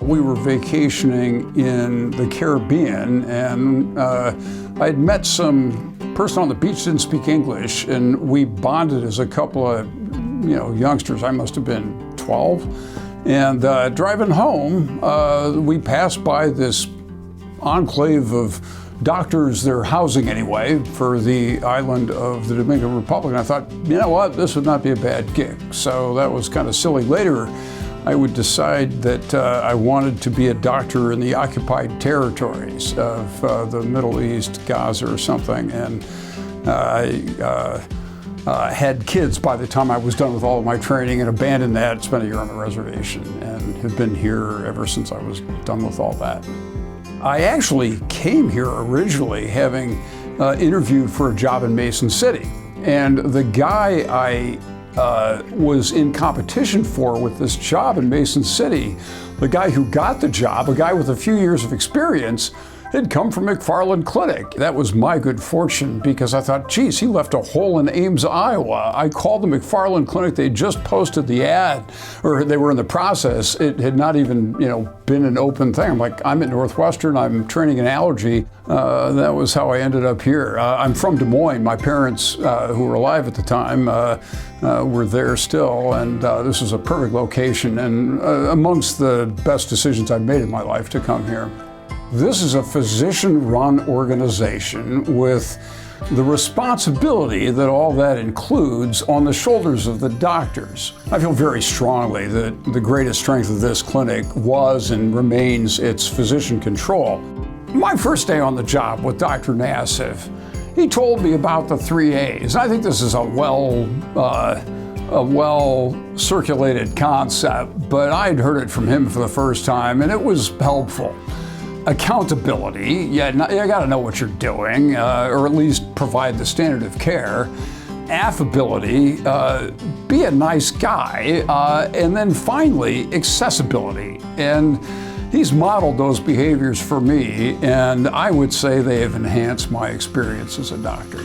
We were vacationing in the Caribbean, and I had met some person on the beach, didn't speak English, and we bonded as a couple of, youngsters. I must have been 12. And driving home, we passed by this enclave of doctors, their housing anyway, for the island of the Dominican Republic. And I thought, you know what, this would not be a bad gig. So that was kind of silly. Later, I would decide that I wanted to be a doctor in the occupied territories of the Middle East, Gaza or something. And I had kids by the time I was done with all of my training and abandoned that, spent a year on the reservation, and have been here ever since I was done with all that. I actually came here originally having interviewed for a job in Mason City. And the guy I was in competition for with this job in Mason City, the guy who got the job, a guy with a few years of experience, had come from McFarland Clinic. That was my good fortune because I thought, geez, he left a hole in Ames, Iowa. I called the McFarland Clinic. They just posted the ad, or they were in the process. It had not even, been an open thing. I'm like, I'm at Northwestern. I'm training in allergy. That was how I ended up here. I'm from Des Moines. My parents, who were alive at the time, were there still, and this was a perfect location and amongst the best decisions I've made in my life to come here. This is a physician-run organization with the responsibility that all that includes on the shoulders of the doctors. I feel very strongly that the greatest strength of this clinic was and remains its physician control. My first day on the job with Dr. Nassif, he told me about the 3 A's. I think this is a well-circulated concept, but I'd heard it from him for the first time, and it was helpful. Accountability, you gotta know what you're doing, or at least provide the standard of care. Affability, be a nice guy, and then finally, accessibility. And he's modeled those behaviors for me, and I would say they have enhanced my experience as a doctor.